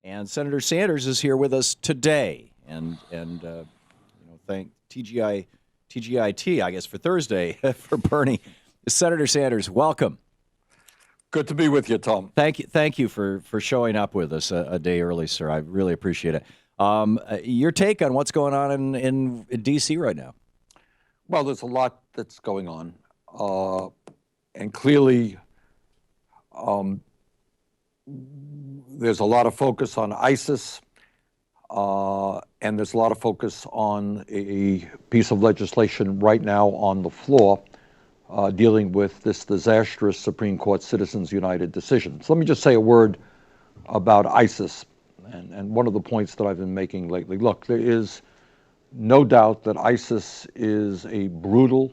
And Senator Sanders is here with us today, and thank TGIT, I guess, for Thursday for Bernie. Senator Sanders, welcome. Good to be with you, Tom. Thank you for showing up with us a day early, sir. I really appreciate it. Your take on what's going on in D.C. right now? Well, there's a lot that's going on, and clearly there's a lot of focus on ISIS, and there's a lot of focus on a piece of legislation right now on the floor dealing with this disastrous Supreme Court Citizens United decision. So let me just say a word about ISIS, and one of the points that I've been making lately. Look, there is no doubt that ISIS is a brutal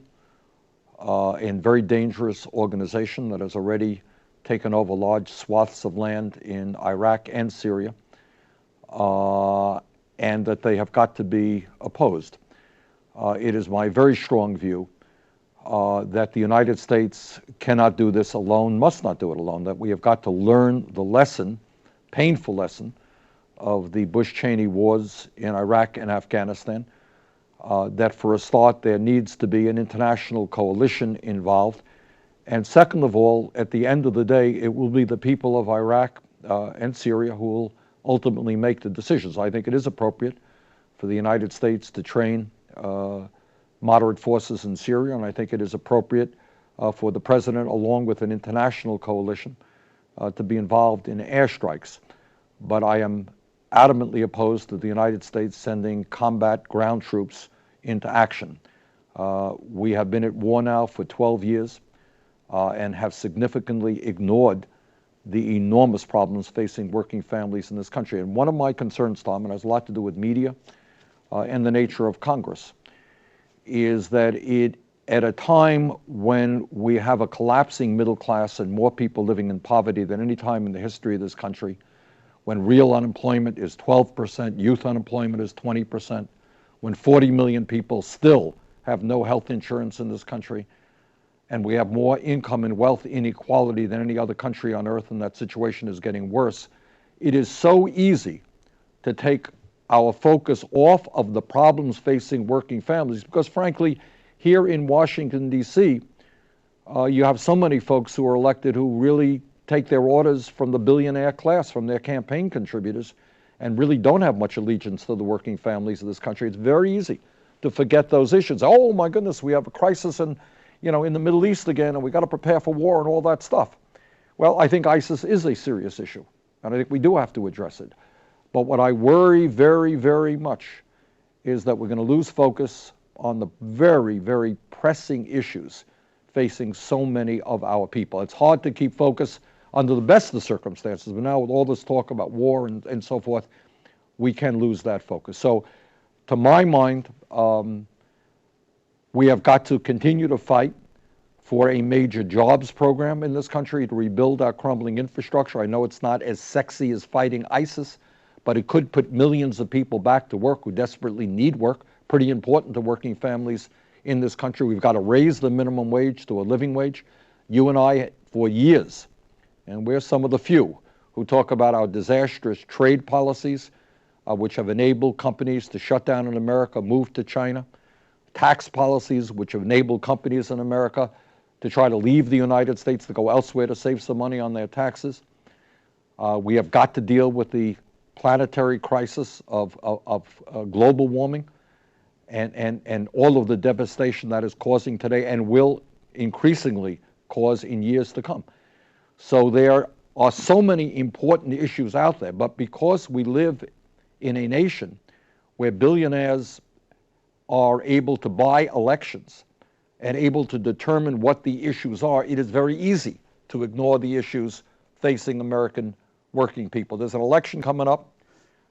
and very dangerous organization that has already taken over large swaths of land in Iraq and Syria, and that they have got to be opposed. It is my very strong view that the United States cannot do this alone, must not do it alone, that we have got to learn the lesson, painful lesson, of the Bush-Cheney wars in Iraq and Afghanistan, that for a start there needs to be an international coalition involved. And second of all, at the end of the day, it will be the people of Iraq and Syria who will ultimately make the decisions. I think it is appropriate for the United States to train moderate forces in Syria, and I think it is appropriate for the president, along with an international coalition, to be involved in airstrikes. But I am adamantly opposed to the United States sending combat ground troops into action. We have been at war now for 12 years and have significantly ignored the enormous problems facing working families in this country. And one of my concerns, Tom, and it has a lot to do with media and the nature of Congress, is that at a time when we have a collapsing middle class and more people living in poverty than any time in the history of this country, when real unemployment is 12%, youth unemployment is 20%, when 40 million people still have no health insurance in this country, and we have more income and wealth inequality than any other country on earth, and that situation is getting worse, it is so easy to take our focus off of the problems facing working families, because frankly, here in Washington, D.C., you have so many folks who are elected who really take their orders from the billionaire class, from their campaign contributors, and really don't have much allegiance to the working families of this country. It's very easy to forget those issues. Oh my goodness, we have a crisis in the Middle East again, and we got to prepare for war and all that stuff. Well, I think ISIS is a serious issue, and I think we do have to address it. But what I worry very, very much is that we're going to lose focus on the very, very pressing issues facing so many of our people. It's hard to keep focus under the best of circumstances, but now with all this talk about war and so forth, we can lose that focus. So to my mind, we have got to continue to fight for a major jobs program in this country to rebuild our crumbling infrastructure. I know it's not as sexy as fighting ISIS, but it could put millions of people back to work who desperately need work, pretty important to working families in this country. We've got to raise the minimum wage to a living wage. You and I, for years, and we're some of the few who talk about our disastrous trade policies, which have enabled companies to shut down in America, move to China, tax policies which have enabled companies in America to try to leave the United States to go elsewhere to save some money on their taxes. We have got to deal with the planetary crisis of global warming and all of the devastation that is causing today and will increasingly cause in years to come. So there are so many important issues out there, but because we live in a nation where billionaires are able to buy elections and able to determine what the issues are, it is very easy to ignore the issues facing American working people. There's an election coming up,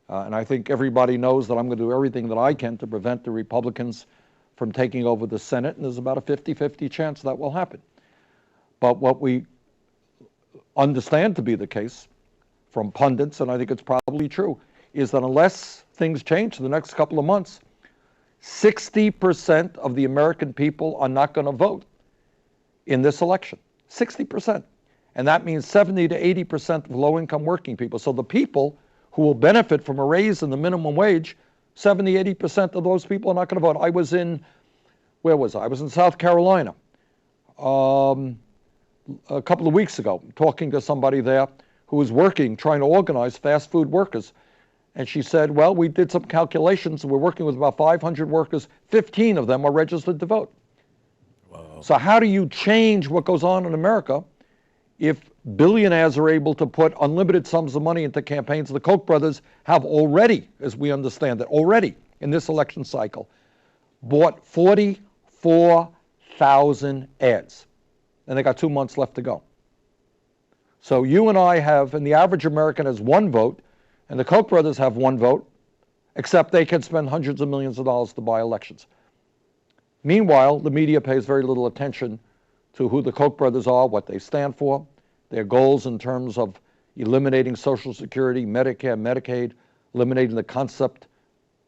and I think everybody knows that I'm going to do everything that I can to prevent the Republicans from taking over the Senate, and there's about a 50-50 chance that will happen. But what we understand to be the case from pundits, and I think it's probably true, is that unless things change in the next couple of months, 60% of the American people are not going to vote in this election. 60%. And that means 70 to 80% of low-income working people. So the people who will benefit from a raise in the minimum wage, 70, 80% of those people are not going to vote. I was in, where was I? I was in South Carolina a couple of weeks ago, talking to somebody there who was working, trying to organize fast food workers. And she said, well, we did some calculations. We're working with about 500 workers. 15 of them are registered to vote. Whoa. So how do you change what goes on in America if billionaires are able to put unlimited sums of money into campaigns? The Koch brothers have already, as we understand it, already in this election cycle, bought 44,000 ads. And they got 2 months left to go. So you and I have, and the average American has one vote, and the Koch brothers have one vote, except they can spend hundreds of millions of dollars to buy elections. Meanwhile, the media pays very little attention to who the Koch brothers are, what they stand for, their goals in terms of eliminating Social Security, Medicare, Medicaid, eliminating the concept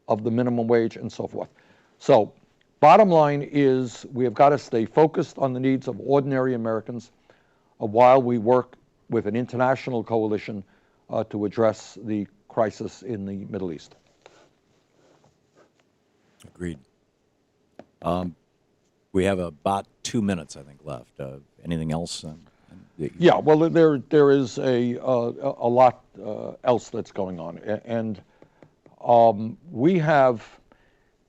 of the minimum wage, and so forth. So, bottom line is we have got to stay focused on the needs of ordinary Americans while we work with an international coalition to address the crisis in the Middle East. Agreed. We have about 2 minutes, I think, left. Anything else? Yeah, well, there is a lot else that's going on, and we have,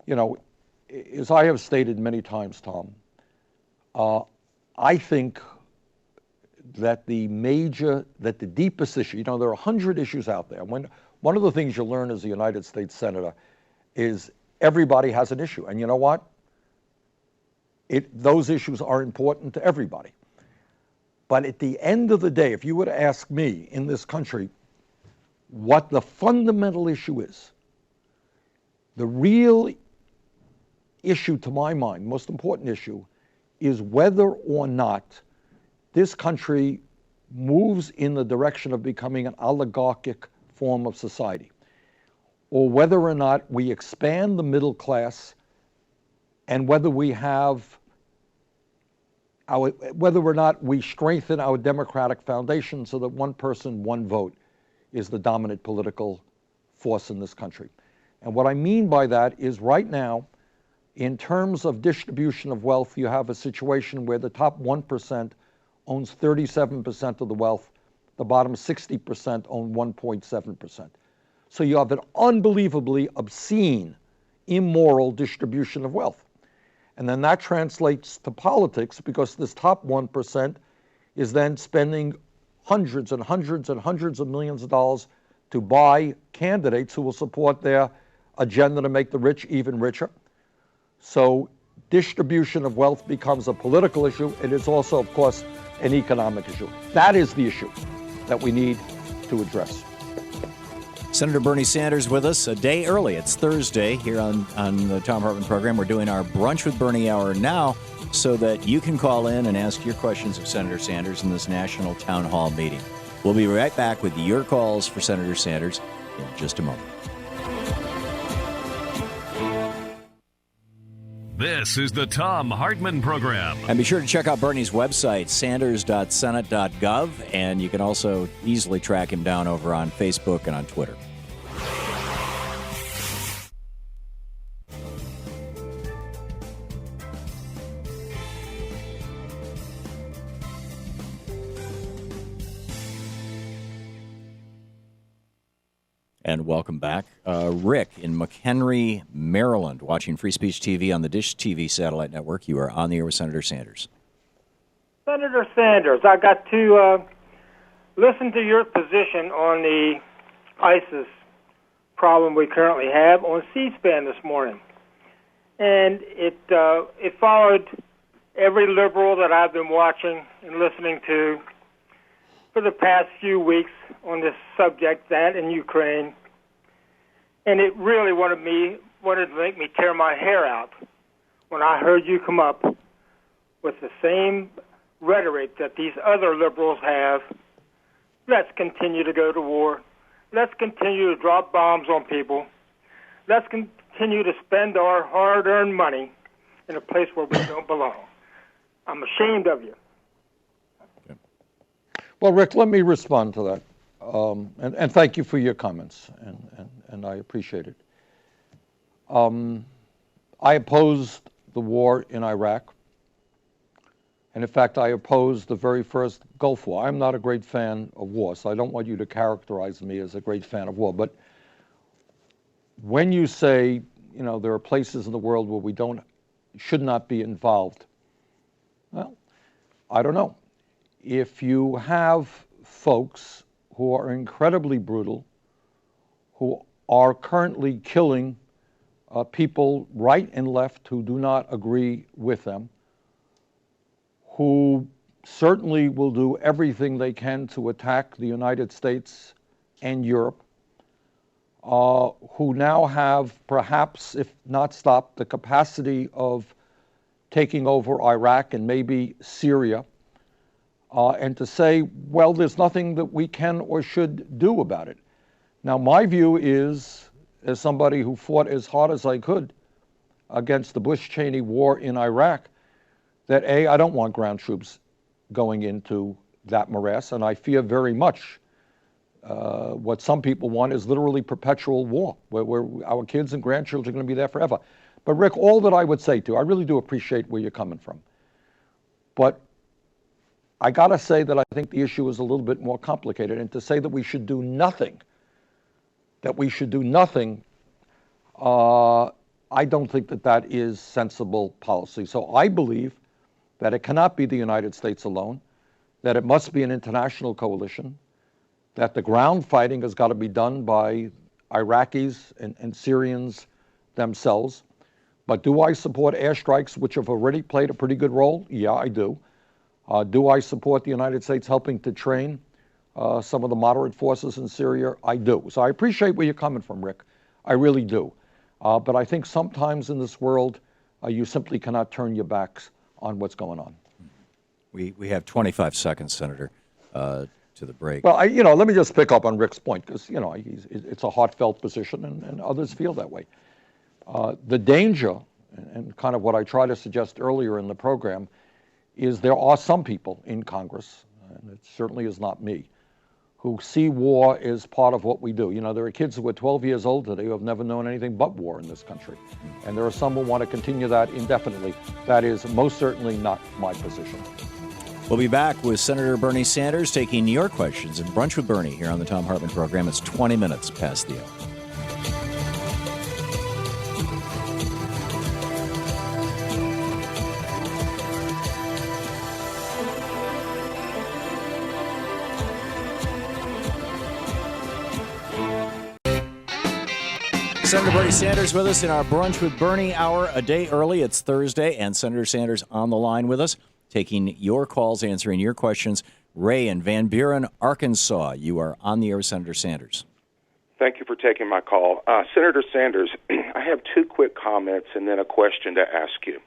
as I have stated many times, Tom, I think that the deepest issue, there are 100 issues out there. One of the things you learn as a United States Senator is everybody has an issue. And you know what? Those issues are important to everybody. But at the end of the day, if you were to ask me in this country what the fundamental issue is, the real issue to my mind, most important issue, is whether or not this country moves in the direction of becoming an oligarchic form of society, or whether or not we expand the middle class, and whether or not we strengthen our democratic foundation so that one person, one vote is the dominant political force in this country. And what I mean by that is right now, in terms of distribution of wealth, you have a situation where the top 1% owns 37% of the wealth, the bottom 60% own 1.7%. So you have an unbelievably obscene, immoral distribution of wealth. And then that translates to politics because this top 1% is then spending hundreds and hundreds and hundreds of millions of dollars to buy candidates who will support their agenda to make the rich even richer. So distribution of wealth becomes a political issue. It is also, of course, an economic issue. That is the issue that we need to address. Senator Bernie Sanders with us a day early. It's Thursday here on the Thom Hartmann Program. We're doing our Brunch with Bernie hour now so that you can call in and ask your questions of Senator Sanders in this national town hall meeting. We'll be right back with your calls for Senator Sanders in just a moment. This is the Thom Hartmann Program. And be sure to check out Bernie's website, sanders.senate.gov, and you can also easily track him down over on Facebook and on Twitter. And welcome back. Rick in McHenry, Maryland, watching Free Speech TV on the Dish TV satellite network. You are on the air with Senator Sanders. Senator Sanders, I got to listen to your position on the ISIS problem we currently have on C-SPAN this morning. And it followed every liberal that I've been watching and listening to for the past few weeks on this subject, that in Ukraine. And it really wanted to make me tear my hair out when I heard you come up with the same rhetoric that these other liberals have. Let's continue to go to war. Let's continue to drop bombs on people. Let's continue to spend our hard-earned money in a place where we don't belong. I'm ashamed of you. Well, Rick, let me respond to that. and thank you for your comments, and I appreciate it. I opposed the war in Iraq, and in fact, I opposed the very first Gulf War. I'm not a great fan of war, so I don't want you to characterize me as a great fan of war, but when you say, you know, there are places in the world where we should not be involved, well, I don't know. If you have folks who are incredibly brutal, who are currently killing people right and left who do not agree with them, who certainly will do everything they can to attack the United States and Europe, who now have perhaps, if not stopped, the capacity of taking over Iraq and maybe Syria, and to say, well, there's nothing that we can or should do about it. Now, my view is, as somebody who fought as hard as I could against the Bush-Cheney war in Iraq, that A, I don't want ground troops going into that morass, and I fear very much what some people want is literally perpetual war, where our kids and grandchildren are going to be there forever. But Rick, all that I would say to you, I really do appreciate where you're coming from, but I got to say that I think the issue is a little bit more complicated, and to say that we should do nothing, I don't think that that is sensible policy. So I believe that it cannot be the United States alone, that it must be an international coalition, that the ground fighting has got to be done by Iraqis and Syrians themselves. But do I support airstrikes, which have already played a pretty good role? Yeah, I do. Do I support the United States helping to train some of the moderate forces in Syria? I do. So I appreciate where you're coming from, Rick. I really do. But I think sometimes in this world, you simply cannot turn your backs on what's going on. We have 25 seconds, Senator, to the break. Well, let me just pick up on Rick's point, because, it's a heartfelt position, and others feel that way. The danger, and kind of what I tried to suggest earlier in the program, is there are some people in Congress, and it certainly is not me, who see war as part of what we do. There are kids who are 12 years old today who have never known anything but war in this country. And there are some who want to continue that indefinitely. That is most certainly not my position. We'll be back with Senator Bernie Sanders taking your questions in Brunch with Bernie here on the Thom Hartmann Program. It's 20 minutes past the hour. Senator Bernie Sanders with us in our Brunch with Bernie hour a day early. It's Thursday, and Senator Sanders on the line with us, taking your calls, answering your questions. Ray in Van Buren, Arkansas, you are on the air with Senator Sanders. Thank you for taking my call. Senator Sanders, I have two quick comments and then a question to ask you.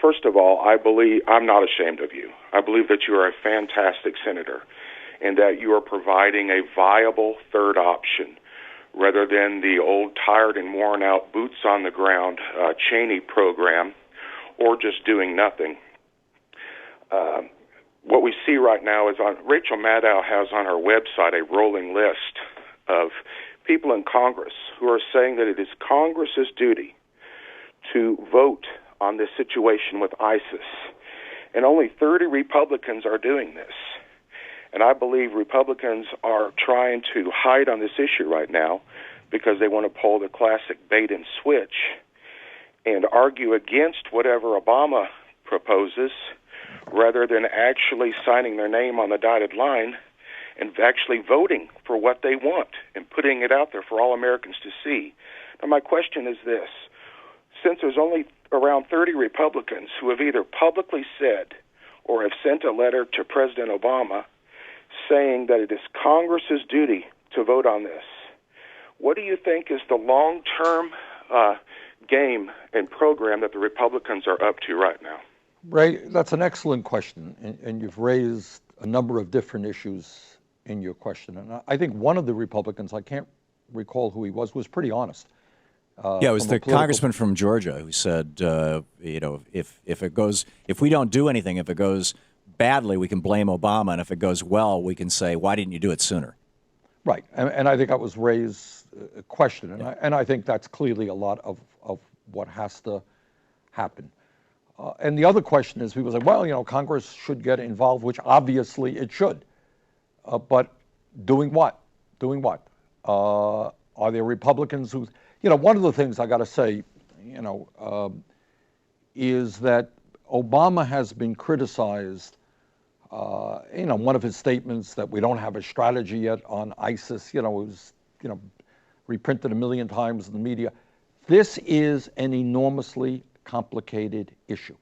First of all, I'm not ashamed of you. I believe that you are a fantastic senator and that you are providing a viable third option rather than the old, tired, and worn-out, boots-on-the-ground Cheney program, or just doing nothing. What we see right now is Rachel Maddow has on her website a rolling list of people in Congress who are saying that it is Congress's duty to vote on this situation with ISIS. And only 30 Republicans are doing this. And I believe Republicans are trying to hide on this issue right now because they want to pull the classic bait and switch and argue against whatever Obama proposes rather than actually signing their name on the dotted line and actually voting for what they want and putting it out there for all Americans to see. Now, my question is this. Since there's only around 30 Republicans who have either publicly said or have sent a letter to President Obama saying that it is Congress's duty to vote on this, what do you think is the long-term game and program that the Republicans are up to right now? Ray, that's an excellent question, and you've raised a number of different issues in your question. And I think one of the Republicans, I can't recall who he was pretty honest. Yeah, it was the congressman from Georgia who said, if we don't do anything, if it goes badly, we can blame Obama, and if it goes well, we can say, why didn't you do it sooner? Right, and I think that was Ray's question, and I think that's clearly a lot of what has to happen. And the other question is, people say, well, Congress should get involved, which obviously it should, but doing what? Doing what? Are there Republicans who, one of the things I got to say, is that Obama has been criticized. One of his statements that we don't have a strategy yet on ISIS, it was, reprinted 1 million times in the media. This is an enormously complicated issue.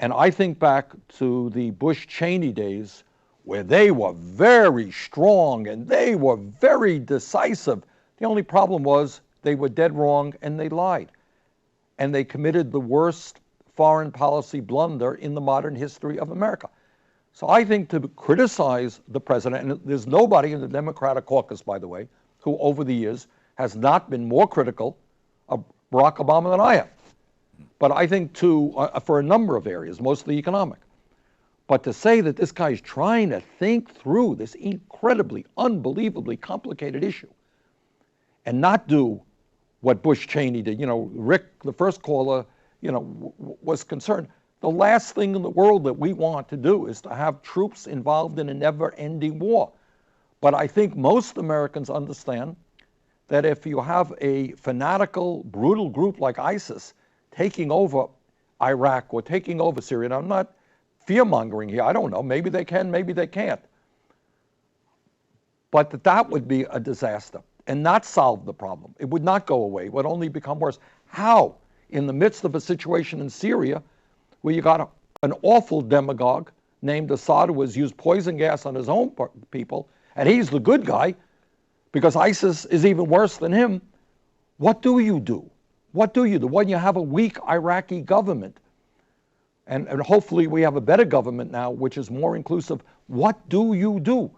And I think back to the Bush-Cheney days where they were very strong and they were very decisive. The only problem was they were dead wrong and they lied. And they committed the worst foreign policy blunder in the modern history of America. So I think to criticize the president, and there's nobody in the Democratic caucus, by the way, who over the years has not been more critical of Barack Obama than I am. But I think for a number of areas, mostly economic. But to say that this guy's trying to think through this incredibly, unbelievably complicated issue and not do what Bush Cheney did, Rick, the first caller, was concerned. The last thing in the world that we want to do is to have troops involved in a never-ending war. But I think most Americans understand that if you have a fanatical, brutal group like ISIS taking over Iraq or taking over Syria, and I'm not fear-mongering here, I don't know, maybe they can, maybe they can't. But that would be a disaster and not solve the problem. It would not go away. It would only become worse. How? In the midst of a situation in Syria where you got an awful demagogue named Assad who has used poison gas on his own people, and he's the good guy because ISIS is even worse than him. What do you do? What do you do when you have a weak Iraqi government? And hopefully we have a better government now, which is more inclusive. What do you do?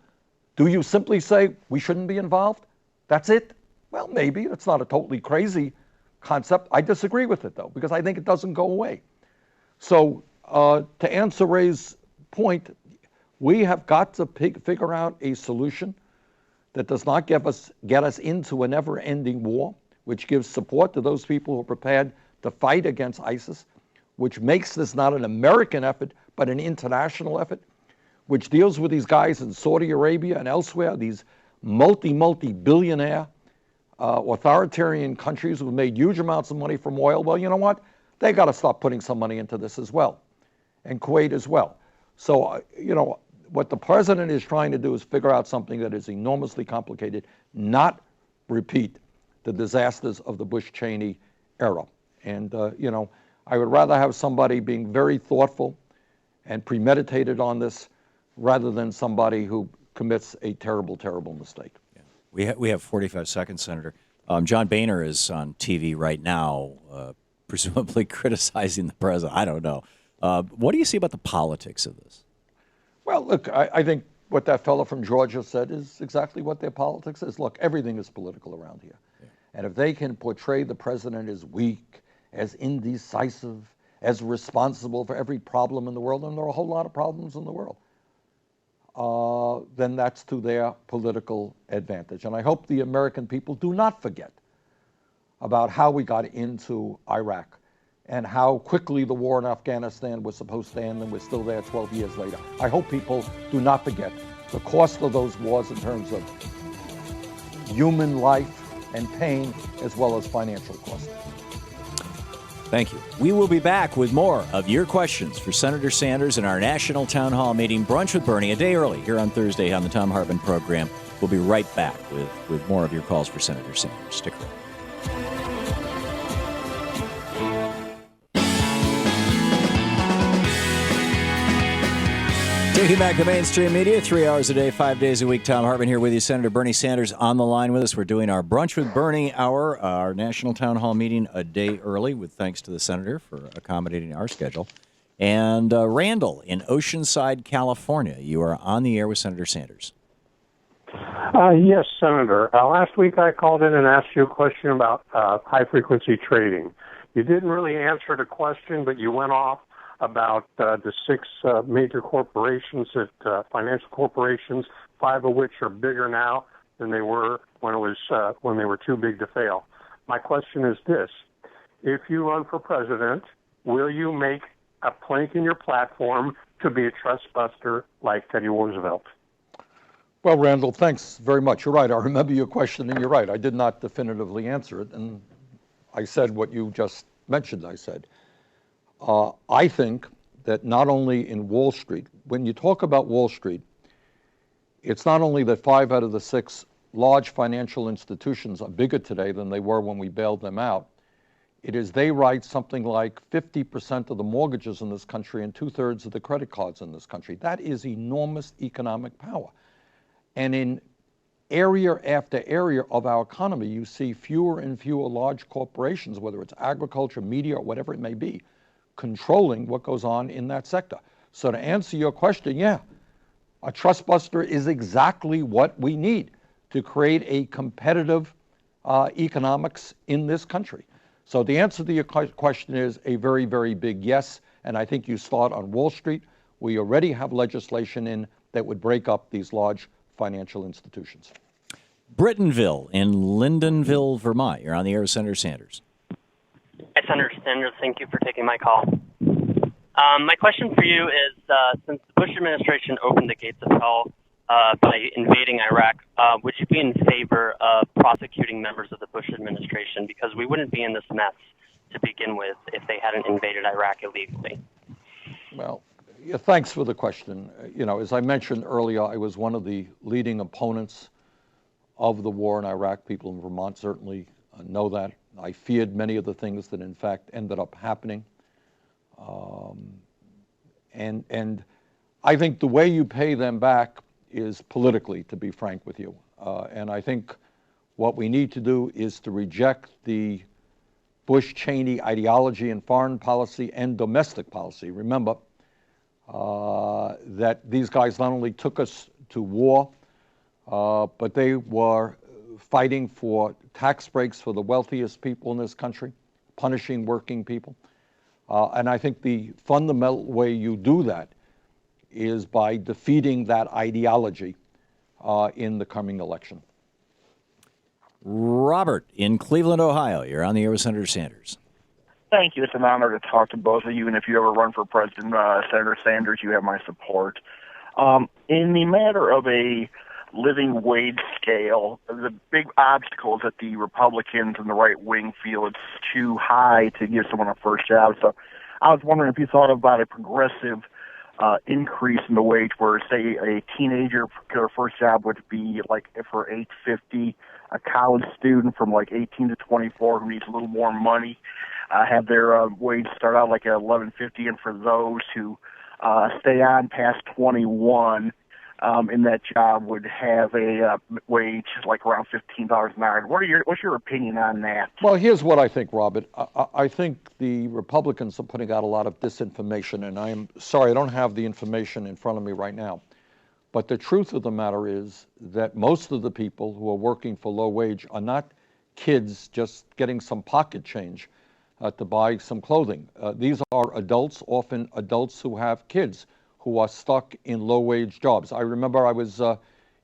Do you simply say we shouldn't be involved? That's it? Well, maybe. It's not a totally crazy concept. I disagree with it, though, because I think it doesn't go away. So to answer Ray's point, we have got to figure out a solution that does not get us into a never-ending war, which gives support to those people who are prepared to fight against ISIS, which makes this not an American effort, but an international effort, which deals with these guys in Saudi Arabia and elsewhere, these multi-billionaire authoritarian countries who have made huge amounts of money from oil. Well, you know what? They got to stop putting some money into this as well, and Kuwait as well. So, what the president is trying to do is figure out something that is enormously complicated, not repeat the disasters of the Bush-Cheney era. And, I would rather have somebody being very thoughtful and premeditated on this rather than somebody who commits a terrible, terrible mistake. Yeah. We have 45 seconds, Senator. John Boehner is on TV right now, presumably criticizing the president. I don't know. What do you see about the politics of this? Well, look, I think what that fellow from Georgia said is exactly what their politics is. Look, everything is political around here. Yeah. And if they can portray the president as weak, as indecisive, as responsible for every problem in the world, and there are a whole lot of problems in the world, then that's to their political advantage. And I hope the American people do not forget about how we got into Iraq and how quickly the war in Afghanistan was supposed to end, and we're still there 12 years later. I hope people do not forget the cost of those wars in terms of human life and pain, as well as financial cost. Thank you. We will be back with more of your questions for Senator Sanders in our National Town Hall meeting, Brunch with Bernie, a day early here on Thursday on the Thom Hartmann Program. We'll be right back with more of your calls for Senator Sanders. Stick around. Taking back the mainstream media, 3 hours a day, 5 days a week. Thom Hartmann here with you. Senator Bernie Sanders on the line with us. We're doing our Brunch with Bernie hour, our National Town Hall meeting a day early, with thanks to the Senator for accommodating our schedule. And Randall in Oceanside, California, you are on the air with Senator Sanders. Yes, Senator. Last week I called in and asked you a question about high-frequency trading. You didn't really answer the question, but you went off about the six major corporations, financial corporations, five of which are bigger now than they were when they were too big to fail. My question is this: if you run for president, will you make a plank in your platform to be a trust buster like Teddy Roosevelt? Well, Randall, thanks very much. You're right. I remember your question, and you're right. I did not definitively answer it, and I said what you just mentioned. I said, I think that not only in Wall Street, when you talk about Wall Street, it's not only that 5 out of the 6 large financial institutions are bigger today than they were when we bailed them out. It is they write something like 50% of the mortgages in this country and 2/3 of the credit cards in this country. That is enormous economic power. And in area after area of our economy, you see fewer and fewer large corporations, whether it's agriculture, media, or whatever it may be, controlling what goes on in that sector. So to answer your question, yeah, a trust buster is exactly what we need to create a competitive economics in this country. So the answer to your question is a very, very big yes, and I think you start on Wall Street. We already have legislation in that would break up these large financial institutions. Brittonville in Lyndonville, Vermont. You're on the air with Senator Sanders. Hi, Senator Sanders. Thank you for taking my call. My question for you is, since the Bush administration opened the gates of hell by invading Iraq, would you be in favor of prosecuting members of the Bush administration? Because we wouldn't be in this mess to begin with if they hadn't invaded Iraq illegally. Well, yeah, thanks for the question. As I mentioned earlier, I was one of the leading opponents of the war in Iraq. People in Vermont certainly know that. I feared many of the things that in fact ended up happening. And I think the way you pay them back is politically, to be frank with you. And I think what we need to do is to reject the Bush-Cheney ideology in foreign policy and domestic policy. Remember that these guys not only took us to war, but they were fighting for tax breaks for the wealthiest people in this country, punishing working people. And I think the fundamental way you do that is by defeating that ideology in the coming election. Robert in Cleveland, Ohio. You're on the air with Senator Sanders. Thank you. It's an honor to talk to both of you. And if you ever run for president, Senator Sanders, you have my support. In the matter of a living wage scale, the big obstacle is that the Republicans and the right wing feel it's too high to give someone a first job. So I was wondering if you thought about a progressive increase in the wage where, say, a teenager, their first job would be like for $8.50, a college student from like 18 to 24 who needs a little more money have their wage start out like at $11.50, and for those who stay on past 21 in that job would have a wage like around $15 an hour. What's your opinion on that? Well, here's what I think, Robert. I think the Republicans are putting out a lot of disinformation, and I'm sorry, I don't have the information in front of me right now. But the truth of the matter is that most of the people who are working for low wage are not kids just getting some pocket change to buy some clothing. These are adults, often adults who have kids who are stuck in low-wage jobs. I remember I was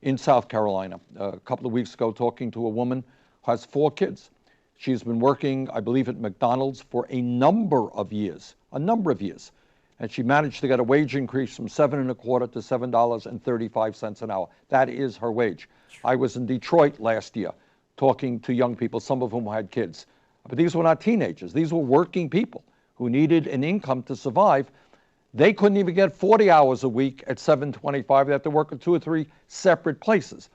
in South Carolina a couple of weeks ago talking to a woman who has 4 kids. She's been working, I believe, at McDonald's for a number of years, and she managed to get a wage increase from $7.25 to $7.35 an hour. That is her wage. I was in Detroit last year talking to young people, some of whom had kids. But these were not teenagers. These were working people who needed an income to survive. They couldn't even get 40 hours a week at $7.25. They have to work at 2 or 3 separate places.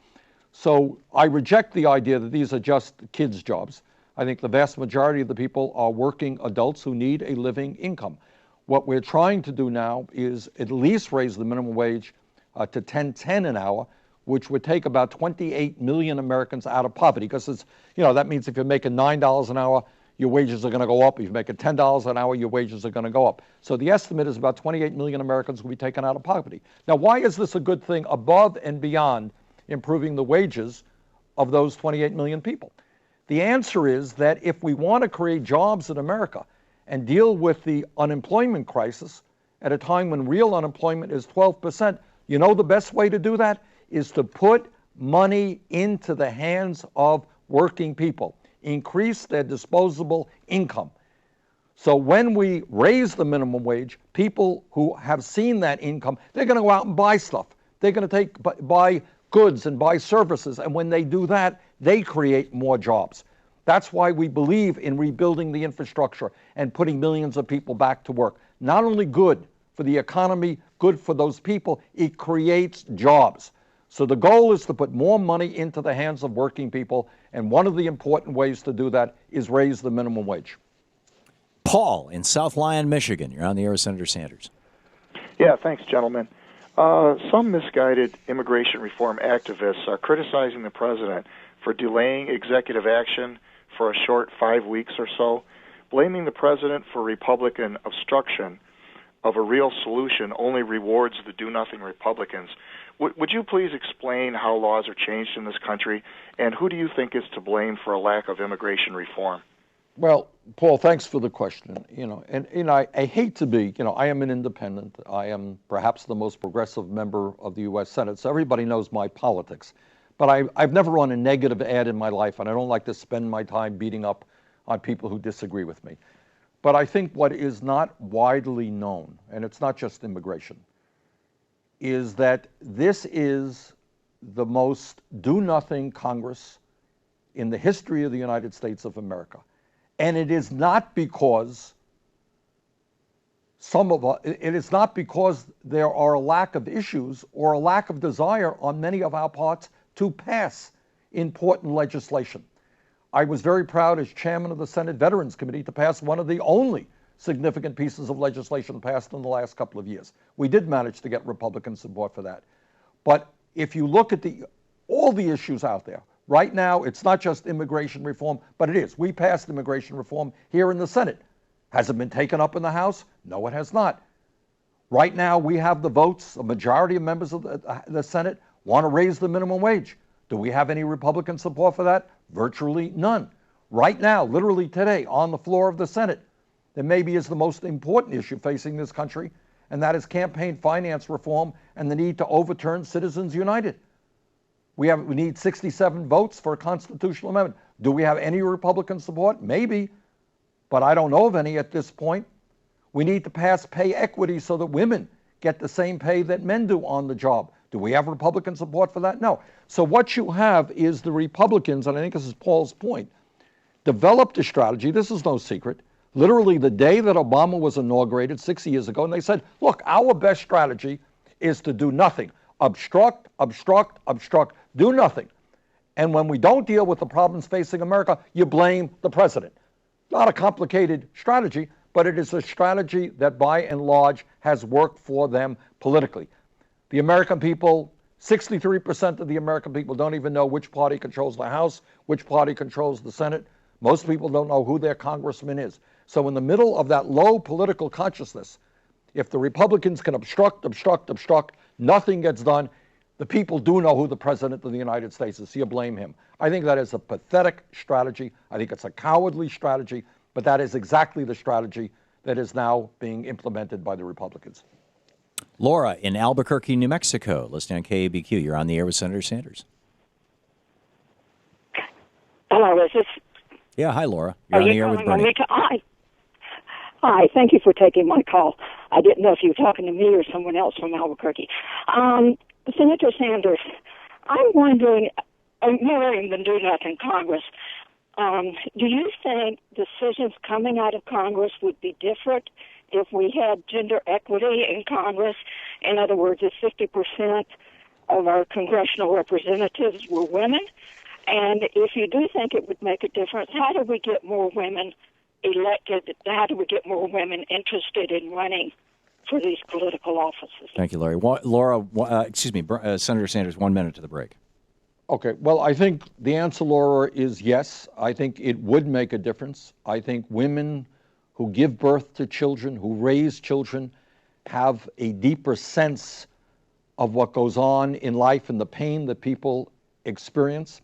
So I reject the idea that these are just kids' jobs. I think the vast majority of the people are working adults who need a living income. What we're trying to do now is at least raise the minimum wage to $10.10 an hour, which would take about 28 million Americans out of poverty, because it's, that means if you're making $9 an hour, your wages are going to go up. If you're making $10 an hour, your wages are going to go up. So the estimate is about 28 million Americans will be taken out of poverty. Now, why is this a good thing above and beyond improving the wages of those 28 million people? The answer is that if we want to create jobs in America and deal with the unemployment crisis, at a time when real unemployment is 12%. You know the best way to do that is to put money into the hands of working people, increase their disposable income. So when we raise the minimum wage, people who have seen that income, they're going to go out and buy stuff. They're going to buy goods and buy services. And when they do that, they create more jobs. That's why we believe in rebuilding the infrastructure and putting millions of people back to work. Not only good for the economy, good for those people, it creates jobs. So the goal is to put more money into the hands of working people. And one of the important ways to do that is raise the minimum wage. Paul in South Lyon, Michigan. You're on the air with Senator Sanders. Yeah, thanks, gentlemen. Some misguided immigration reform activists are criticizing the president for delaying executive action for a short 5 weeks or so, blaming the president for Republican obstruction of a real solution only rewards the do-nothing Republicans. Would you please explain how laws are changed in this country, and who do you think is to blame for a lack of immigration reform? Well, Paul, thanks for the question. I hate to be, I am an independent. I am perhaps the most progressive member of the U.S. Senate, so everybody knows my politics. But I've never run a negative ad in my life, and I don't like to spend my time beating up on people who disagree with me. But I think what is not widely known, and it's not just immigration, is that this is the most do-nothing Congress in the history of the United States of America. And it is not because it is not because there are a lack of issues or a lack of desire on many of our parts to pass important legislation. I was very proud as chairman of the Senate Veterans Committee to pass one of the only significant pieces of legislation passed in the last couple of years. We did manage to get Republican support for that. But if you look at all the issues out there, right now, it's not just immigration reform, but it is. We passed immigration reform here in the Senate. Has it been taken up in the House? No, it has not. Right now, we have the votes. A majority of members of the Senate want to raise the minimum wage. Do we have any Republican support for that? Virtually none. Right now, literally today, on the floor of the Senate, there maybe is the most important issue facing this country, and that is campaign finance reform and the need to overturn Citizens United. We need 67 votes for a constitutional amendment. Do we have any Republican support? Maybe, but I don't know of any at this point. We need to pass pay equity so that women get the same pay that men do on the job. Do we have Republican support for that? No. So what you have is the Republicans, and I think this is Paul's point, developed a strategy. This is no secret. Literally the day that Obama was inaugurated 6 years ago, and they said, look, our best strategy is to do nothing. Obstruct, obstruct, obstruct, do nothing. And when we don't deal with the problems facing America, you blame the president. Not a complicated strategy, but it is a strategy that by and large has worked for them politically. The American people, 63% of the American people don't even know which party controls the House, which party controls the Senate. Most people don't know who their congressman is. So in the middle of that low political consciousness, if the Republicans can obstruct, obstruct, obstruct, nothing gets done, the people do know who the president of the United States is, so you blame him. I think that is a pathetic strategy. I think it's a cowardly strategy, but that is exactly the strategy that is now being implemented by the Republicans. Laura in Albuquerque, New Mexico, listening on KABQ. You're on the air with Senator Sanders. Hello, is this? Yeah, hi, Laura. You're on the air with Bernie. Hi, thank you for taking my call. I didn't know if you were talking to me or someone else from Albuquerque. Senator Sanders, I'm wondering, ignoring the do-nothing Congress, do you think decisions coming out of Congress would be different if we had gender equity in Congress? In other words, if 50% of our congressional representatives were women? And if you do think it would make a difference, how do we get more women elected? How do we get more women interested in running for these political offices? Thank you, Larry. Laura, Senator Sanders, 1 minute to the break. Okay, well, I think the answer, Laura, is yes. I think it would make a difference. I think women who give birth to children, who raise children, have a deeper sense of what goes on in life and the pain that people experience.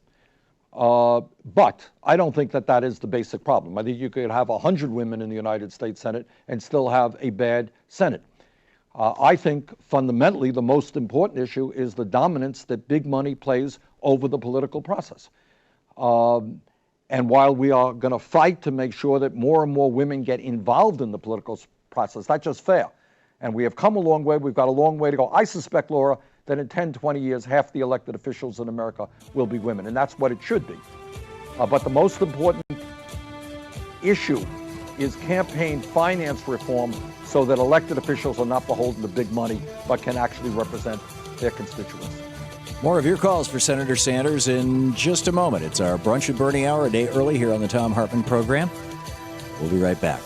But I don't think that that is the basic problem. I think you could have 100 women in the United States Senate and still have a bad Senate. I think fundamentally the most important issue is the dominance that big money plays over the political process. And while we are going to fight to make sure that more and more women get involved in the political process, that's just fair. And we have come a long way. We've got a long way to go. I suspect, Laura, that in 10, 20 years, half the elected officials in America will be women, and that's what it should be. But the most important issue is campaign finance reform so that elected officials are not beholden to big money, but can actually represent their constituents. More of your calls for Senator Sanders in just a moment. It's our Brunch with Bernie hour, a day early here on the Thom Hartmann Program. We'll be right back.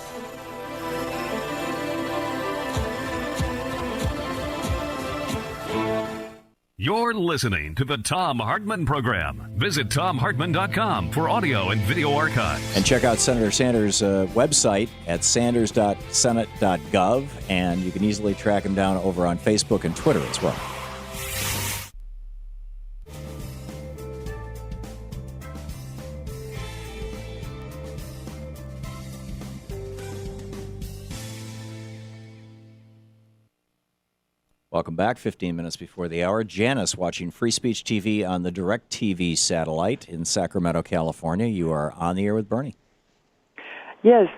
You're listening to the Thom Hartmann Program. Visit ThomHartmann.com for audio and video archives. And check out Senator Sanders' website at sanders.senate.gov, and you can easily track him down over on Facebook and Twitter as well. Welcome back. 15 minutes before the hour. Janice watching Free Speech TV on the DirecTV satellite in Sacramento, California. You are on the air with Bernie. Yes.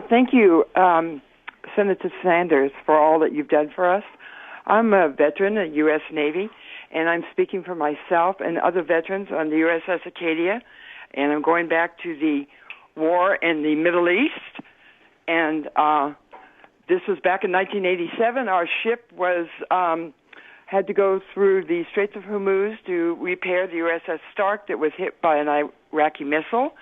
Thank you, Senator Sanders, for all that you've done for us. I'm a veteran of the U.S. Navy, and I'm speaking for myself and other veterans on the USS Acadia, and I'm going back to the war in the Middle East, and this was back in 1987. Our ship was had to go through the Straits of Hormuz to repair the USS Stark that was hit by an Iraqi missile.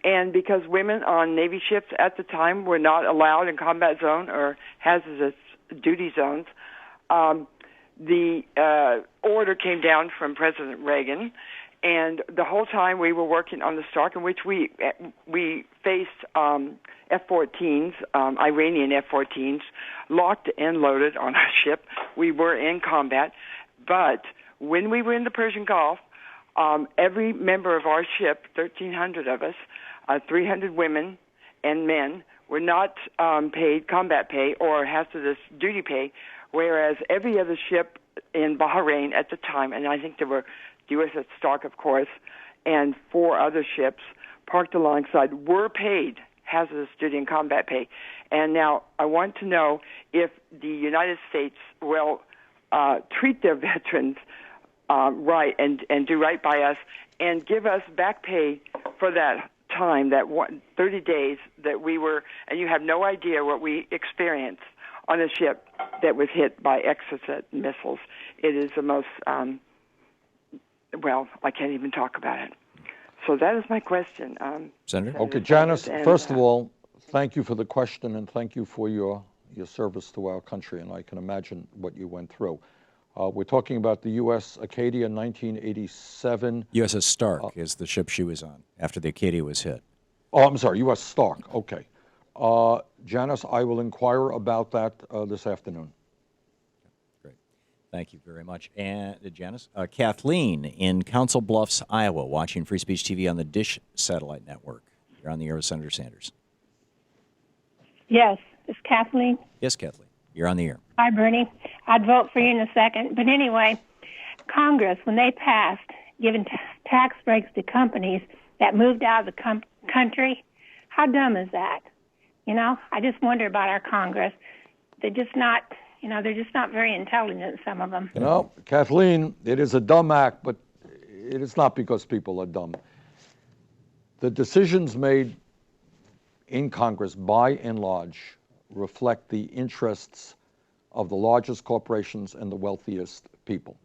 And because women on Navy ships at the time were not allowed in combat zone or hazardous duty zones, the order came down from President Reagan. And the whole time we were working on the Stark, in which we faced F-14s, Iranian F-14s, locked and loaded on our ship. We were in combat. But when we were in the Persian Gulf, every member of our ship, 1,300 of us, 300 women and men, were not paid combat pay or hazardous duty pay, whereas every other ship in Bahrain at the time, and I think there were USS Stark, of course, and 4 other ships parked alongside were paid hazardous duty and combat pay. And now I want to know if the United States will treat their veterans right and do right by us and give us back pay for that time, that 30 days that we were, and you have no idea what we experienced on a ship that was hit by Exocet missiles. It is the most... well, I can't even talk about it. So that is my question. Senator? Okay, Janice, first of all, thank you for the question and thank you for your service to our country, and I can imagine what you went through. We're talking about the U.S. Acadia 1987. USS Stark is the ship she was on after the Acadia was hit. Oh, I'm sorry, U.S. Stark, okay. Janice, I will inquire about that this afternoon. Thank you very much. And Janice, Kathleen in Council Bluffs, Iowa, watching Free Speech TV on the Dish Satellite Network. You're on the air with Senator Sanders. Yes, it's Kathleen. Yes, Kathleen, you're on the air. Hi, Bernie. I'd vote for you in a second. But anyway, Congress, when they passed giving tax breaks to companies that moved out of the country, how dumb is that? You know, I just wonder about our Congress. They're just not... You know, they're just not very intelligent, some of them. You know, Kathleen, it is a dumb act, but it is not because people are dumb. The decisions made in Congress, by and large, reflect the interests of the largest corporations and the wealthiest people.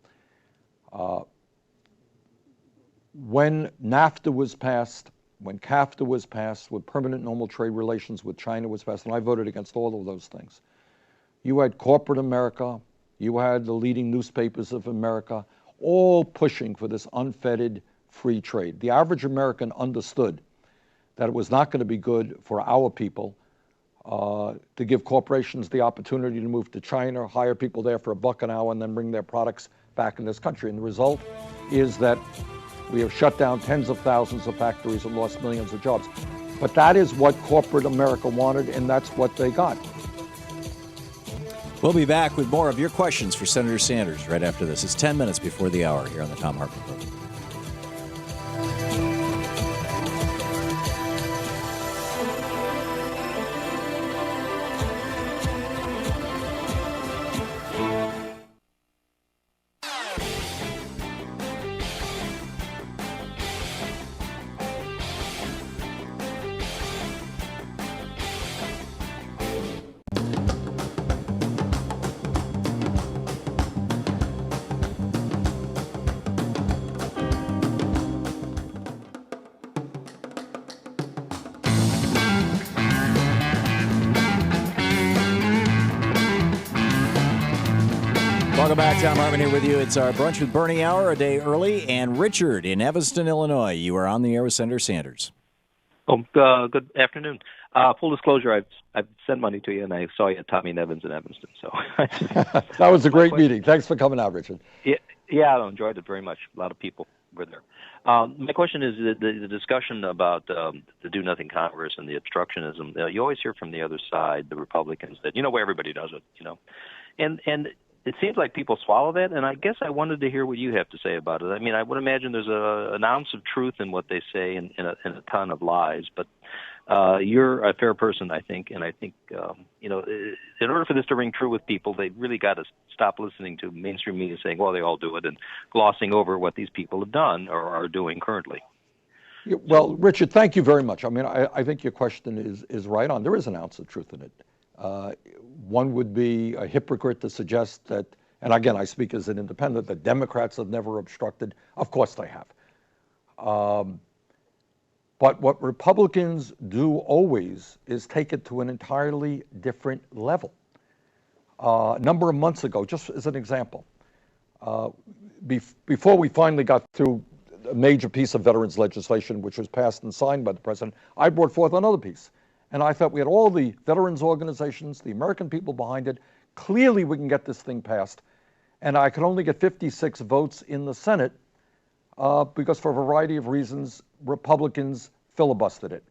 When NAFTA was passed, when CAFTA was passed, when permanent normal trade relations with China was passed, and I voted against all of those things, you had corporate America, you had the leading newspapers of America, all pushing for this unfettered free trade. The average American understood that it was not going to be good for our people to give corporations the opportunity to move to China, hire people there for $1 an hour, and then bring their products back in this country. And the result is that we have shut down tens of thousands of factories and lost millions of jobs. But that is what corporate America wanted, and that's what they got. We'll be back with more of your questions for Senator Sanders right after this. It's 10 minutes before the hour here on the Thom Hartmann Program. Welcome back. Thom Hartmann here with you. It's our Brunch with Bernie hour, a day early. And Richard in Evanston, Illinois, you are on the air with Senator Sanders. Good afternoon. Full disclosure, I've sent money to you, and I saw you at Tommy and Evans in Evanston. So that was a great meeting. Thanks for coming out, Richard. Yeah, I enjoyed it very much. A lot of people were there. My question is the discussion about the do-nothing Congress and the obstructionism. You always hear from the other side, the Republicans, that where everybody does it, and it seems like people swallow that, and I guess I wanted to hear what you have to say about it. I mean, I would imagine there's an ounce of truth in what they say and a ton of lies, but you're a fair person, I think, and I think, in order for this to ring true with people, they really got to stop listening to mainstream media saying, well, they all do it, and glossing over what these people have done or are doing currently. Yeah, well, Richard, thank you very much. I mean, I think your question is right on. There is an ounce of truth in it. One would be a hypocrite to suggest that, and again, I speak as an independent, that Democrats have never obstructed. Of course they have. But what Republicans do always is take it to an entirely different level. A number of months ago, just as an example, before we finally got through a major piece of veterans legislation, which was passed and signed by the president, I brought forth another piece. And I thought we had all the veterans organizations, the American people behind it. Clearly we can get this thing passed. And I could only get 56 votes in the Senate because for a variety of reasons, Republicans filibustered it.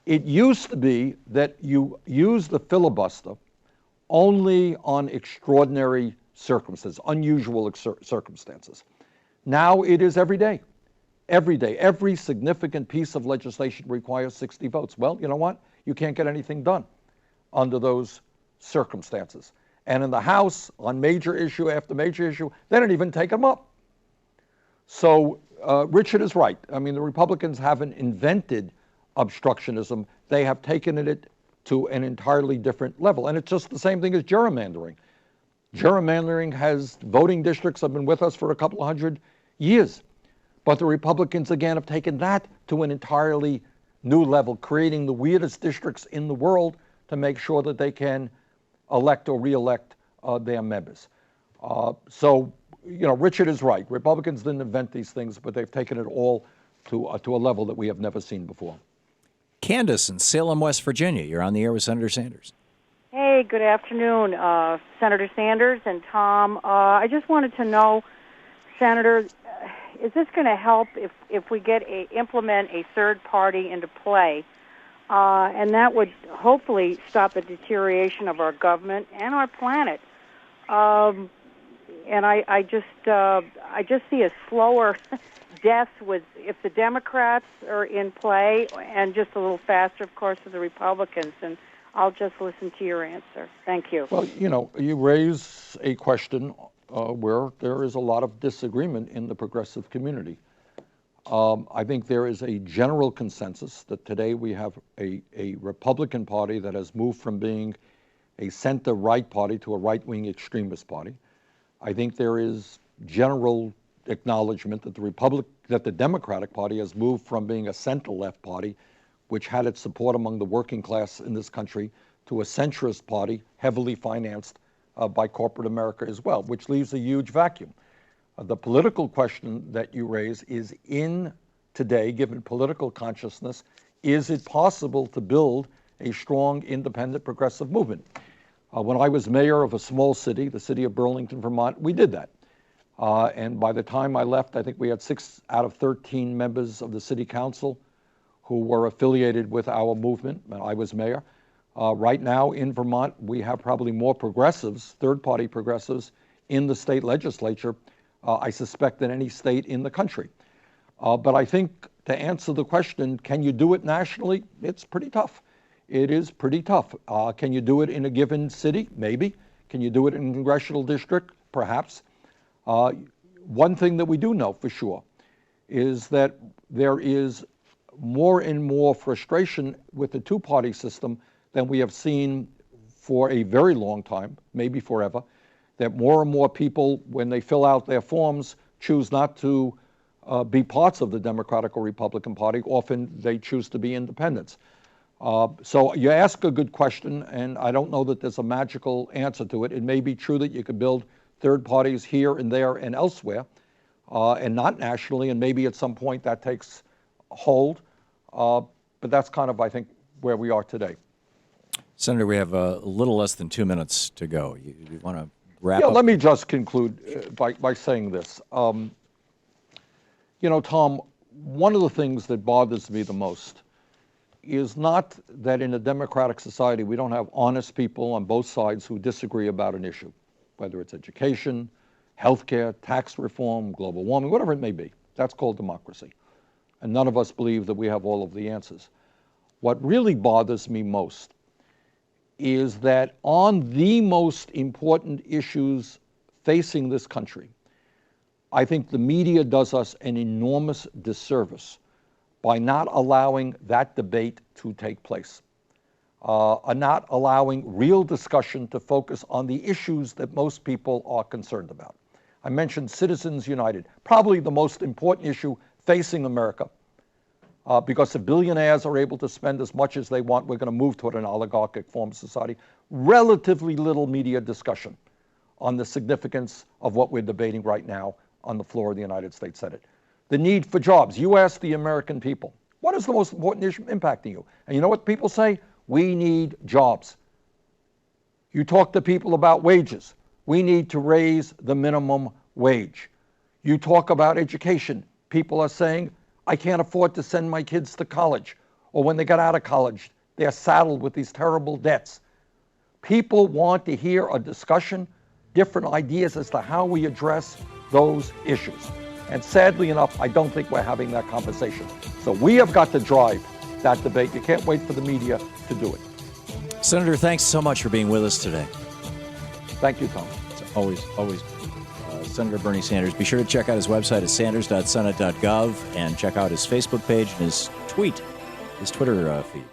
It used to be that you use the filibuster only on extraordinary circumstances, unusual circumstances. Now it is every day. Every day, every significant piece of legislation requires 60 votes. Well, you know what? You can't get anything done under those circumstances. And in the House, on major issue after major issue, they don't even take them up. So Richard is right. I mean, the Republicans haven't invented obstructionism. They have taken it to an entirely different level. And it's just the same thing as gerrymandering. Gerrymandering has, voting districts have been with us for a couple of hundred years. But the Republicans, again, have taken that to an entirely new level, creating the weirdest districts in the world to make sure that they can elect or re-elect their members. So, Richard is right. Republicans didn't invent these things, but they've taken it all to a level that we have never seen before. Candace in Salem, West Virginia. You're on the air with Senator Sanders. Hey, good afternoon, Senator Sanders and Tom. I just wanted to know, Senator, is this going to help if we implement a third party into play? And that would hopefully stop the deterioration of our government and our planet. And I just see a slower death if the Democrats are in play, and just a little faster, of course, with the Republicans. And I'll just listen to your answer. Thank you. Well, you raise a question where there is a lot of disagreement in the progressive community. I think there is a general consensus that today we have a Republican Party that has moved from being a center-right party to a right-wing extremist party. I think there is general acknowledgement that the Democratic Party has moved from being a center-left party, which had its support among the working class in this country, to a centrist party heavily financed by corporate America as well, which leaves a huge vacuum. The political question that you raise is, in today, given political consciousness, is it possible to build a strong, independent, progressive movement? When I was mayor of a small city, the city of Burlington, Vermont, we did that. And by the time I left, I think we had 6 out of 13 members of the city council who were affiliated with our movement when I was mayor. Right now in Vermont, we have probably more progressives, third-party progressives, in the state legislature, I suspect, than any state in the country. But I think to answer the question, can you do it nationally? It's pretty tough. It is pretty tough. Can you do it in a given city? Maybe. Can you do it in a congressional district? Perhaps. One thing that we do know for sure is that there is more and more frustration with the two-party system than we have seen for a very long time, maybe forever, that more and more people, when they fill out their forms, choose not to be parts of the Democratic or Republican Party. Often they choose to be independents. So you ask a good question, and I don't know that there's a magical answer to it. It may be true that you could build third parties here and there and elsewhere, and not nationally, and maybe at some point that takes hold. But that's kind of, I think, where we are today. Senator, we have a little less than 2 minutes to go. You want to wrap up? Let me just conclude by saying this. You know, Tom, one of the things that bothers me the most is not that in a democratic society we don't have honest people on both sides who disagree about an issue, whether it's education, healthcare, tax reform, global warming, whatever it may be. That's called democracy. And none of us believe that we have all of the answers. What really bothers me most is that on the most important issues facing this country, I think the media does us an enormous disservice by not allowing that debate to take place, not allowing real discussion to focus on the issues that most people are concerned about. I mentioned Citizens United, probably the most important issue facing America, because if billionaires are able to spend as much as they want, we're going to move toward an oligarchic form of society. Relatively little media discussion on the significance of what we're debating right now on the floor of the United States Senate. The need for jobs. You ask the American people, what is the most important issue impacting you? And you know what people say? We need jobs. You talk to people about wages. We need to raise the minimum wage. You talk about education. People are saying, I can't afford to send my kids to college. Or when they get out of college, they're saddled with these terrible debts. People want to hear a discussion, different ideas as to how we address those issues. And sadly enough, I don't think we're having that conversation. So we have got to drive that debate. You can't wait for the media to do it. Senator, thanks so much for being with us today. Thank you, Tom. It's always Senator Bernie Sanders. Be sure to check out his website at sanders.senate.gov and check out his Facebook page and his Twitter feed.